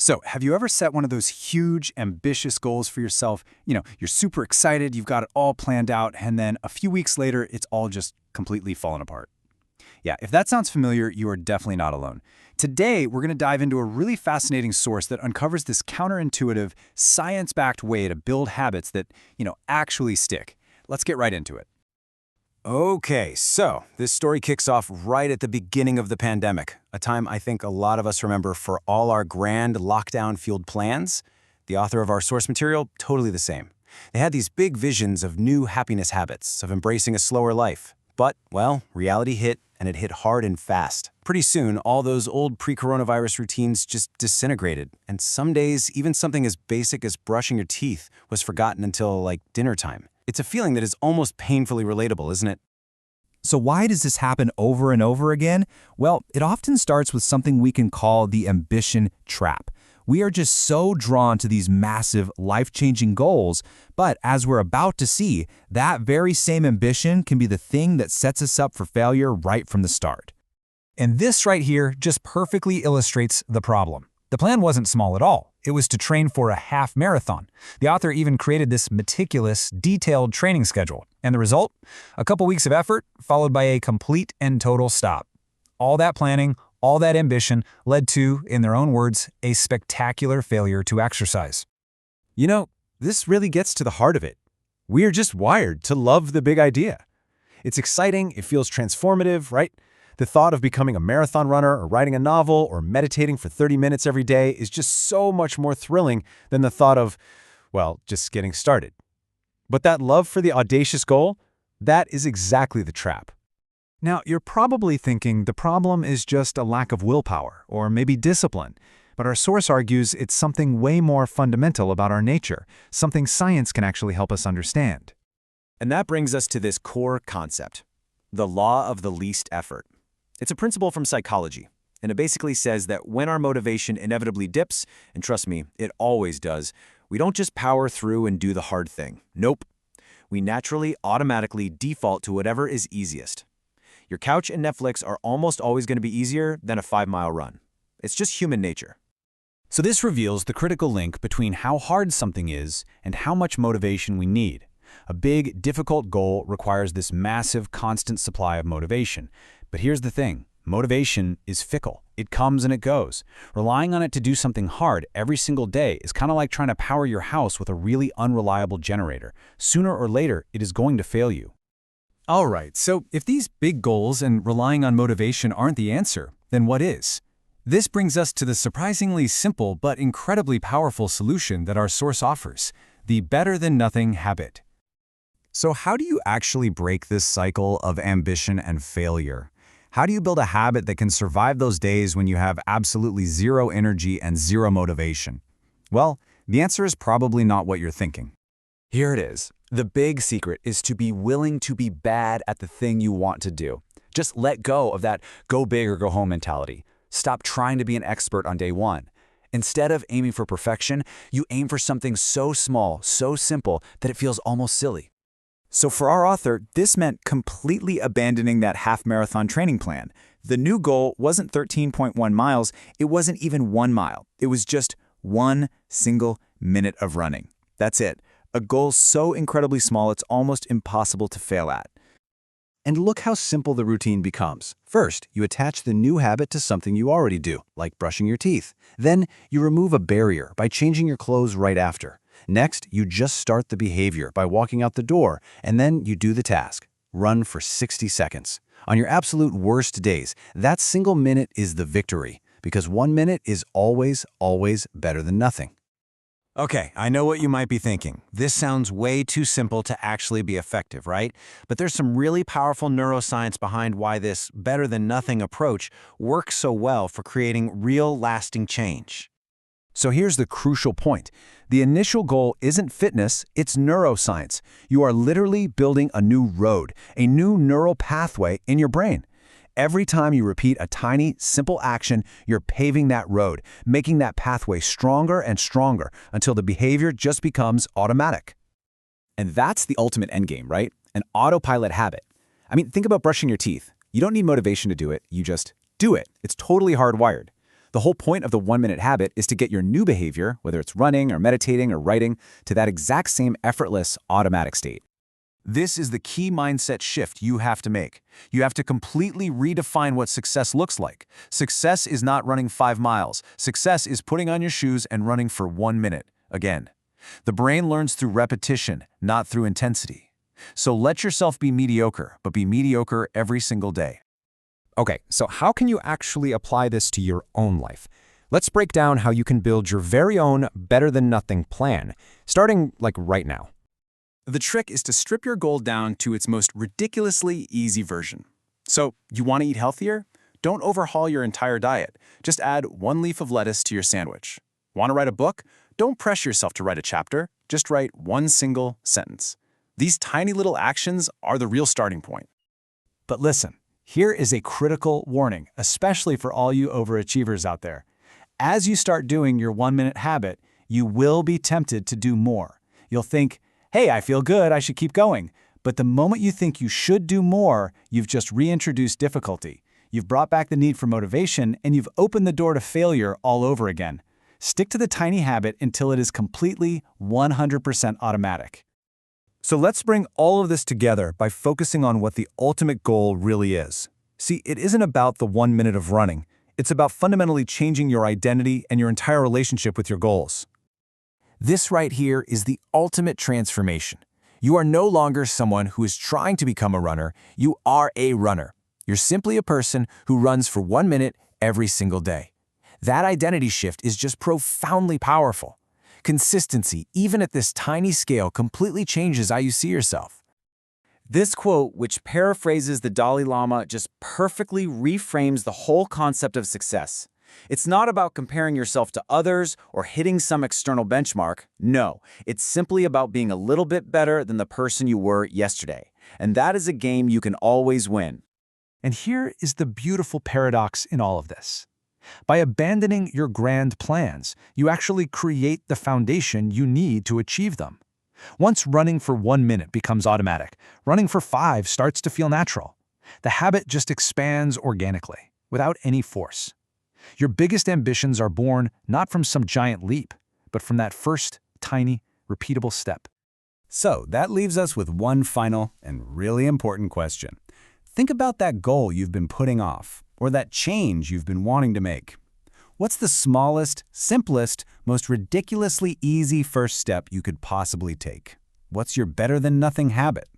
So, have you ever set one of those huge, ambitious goals for yourself? You're super excited, you've got it all planned out, and then a few weeks later, it's all just completely fallen apart. Yeah, if that sounds familiar, you are definitely not alone. Today, we're going to dive into a really fascinating source that uncovers this counterintuitive, science-backed way to build habits that, actually stick. Let's get right into it. Okay, so this story kicks off right at the beginning of the pandemic, a time I think a lot of us remember for all our grand lockdown-fueled plans. The author of our source material, totally the same. They had these big visions of new happiness habits, of embracing a slower life. But, well, reality hit, and it hit hard and fast. Pretty soon, all those old pre-coronavirus routines just disintegrated, and some days, even something as basic as brushing your teeth was forgotten until, dinner time. It's a feeling that is almost painfully relatable, isn't it? So why does this happen over and over again? Well, it often starts with something we can call the ambition trap. We are just so drawn to these massive, life-changing goals, but as we're about to see, that very same ambition can be the thing that sets us up for failure right from the start. And this right here just perfectly illustrates the problem. The plan wasn't small at all. It was to train for a half marathon. The author even created this meticulous, detailed training schedule. And the result? A couple weeks of effort, followed by a complete and total stop. All that planning, all that ambition led to, in their own words, a spectacular failure to exercise. This really gets to the heart of it. We are just wired to love the big idea. It's exciting, it feels transformative, right? The thought of becoming a marathon runner or writing a novel or meditating for 30 minutes every day is just so much more thrilling than the thought of, just getting started. But that love for the audacious goal, that is exactly the trap. Now, you're probably thinking the problem is just a lack of willpower, or maybe discipline. But our source argues it's something way more fundamental about our nature, something science can actually help us understand. And that brings us to this core concept, the law of the least effort. It's a principle from psychology, and it basically says that when our motivation inevitably dips, and trust me, it always does, we don't just power through and do the hard thing. Nope. We naturally, automatically default to whatever is easiest. Your couch and Netflix are almost always going to be easier than a 5-mile run. It's just human nature. So this reveals the critical link between how hard something is and how much motivation we need. A big, difficult goal requires this massive, constant supply of motivation. But here's the thing. Motivation is fickle. It comes and it goes. Relying on it to do something hard every single day is kind of like trying to power your house with a really unreliable generator. Sooner or later, it is going to fail you. All right, so if these big goals and relying on motivation aren't the answer, then what is? This brings us to the surprisingly simple but incredibly powerful solution that our source offers, the better-than-nothing habit. So how do you actually break this cycle of ambition and failure? How do you build a habit that can survive those days when you have absolutely zero energy and zero motivation? Well, the answer is probably not what you're thinking. Here it is. The big secret is to be willing to be bad at the thing you want to do. Just let go of that go big or go home mentality. Stop trying to be an expert on day one. Instead of aiming for perfection, you aim for something so small, so simple, that it feels almost silly. So for our author, this meant completely abandoning that half-marathon training plan. The new goal wasn't 13.1 miles, it wasn't even 1 mile. It was just 1 single minute of running. That's it. A goal so incredibly small it's almost impossible to fail at. And look how simple the routine becomes. First, you attach the new habit to something you already do, like brushing your teeth. Then, you remove a barrier by changing your clothes right after. Next, you just start the behavior by walking out the door, and then you do the task. Run for 60 seconds. On your absolute worst days, that single minute is the victory, because 1 minute is always, always better than nothing. Okay, I know what you might be thinking. This sounds way too simple to actually be effective, right? But there's some really powerful neuroscience behind why this better-than-nothing approach works so well for creating real, lasting change. So here's the crucial point. The initial goal isn't fitness, it's neuroscience. You are literally building a new road, a new neural pathway in your brain. Every time you repeat a tiny, simple action, you're paving that road, making that pathway stronger and stronger until the behavior just becomes automatic. And that's the ultimate endgame, right? An autopilot habit. I mean, think about brushing your teeth. You don't need motivation to do it, you just do it. It's totally hardwired. The whole point of the 1-minute habit is to get your new behavior, whether it's running or meditating or writing, to that exact same effortless, automatic state. This is the key mindset shift you have to make. You have to completely redefine what success looks like. Success is not running 5 miles. Success is putting on your shoes and running for 1 minute, again. The brain learns through repetition, not through intensity. So let yourself be mediocre, but be mediocre every single day. Okay, so how can you actually apply this to your own life? Let's break down how you can build your very own better-than-nothing plan, starting right now. The trick is to strip your goal down to its most ridiculously easy version. So, you want to eat healthier? Don't overhaul your entire diet. Just add 1 leaf of lettuce to your sandwich. Want to write a book? Don't press yourself to write a chapter. Just write 1 single sentence. These tiny little actions are the real starting point. But listen, here is a critical warning, especially for all you overachievers out there. As you start doing your 1-minute habit, you will be tempted to do more. You'll think, hey, I feel good, I should keep going. But the moment you think you should do more, you've just reintroduced difficulty. You've brought back the need for motivation, and you've opened the door to failure all over again. Stick to the tiny habit until it is completely 100% automatic. So let's bring all of this together by focusing on what the ultimate goal really is. See, it isn't about the 1 minute of running. It's about fundamentally changing your identity and your entire relationship with your goals. This right here is the ultimate transformation. You are no longer someone who is trying to become a runner. You are a runner. You're simply a person who runs for 1 minute every single day. That identity shift is just profoundly powerful. Consistency, even at this tiny scale, completely changes how you see yourself. This quote, which paraphrases the Dalai Lama, just perfectly reframes the whole concept of success. It's not about comparing yourself to others or hitting some external benchmark. No, it's simply about being a little bit better than the person you were yesterday. And that is a game you can always win. And here is the beautiful paradox in all of this. By abandoning your grand plans, you actually create the foundation you need to achieve them. Once running for 1 minute becomes automatic, running for 5 starts to feel natural. The habit just expands organically, without any force. Your biggest ambitions are born not from some giant leap, but from that first, tiny, repeatable step. So that leaves us with one final and really important question. Think about that goal you've been putting off, or that change you've been wanting to make. What's the smallest, simplest, most ridiculously easy first step you could possibly take? What's your better-than-nothing habit?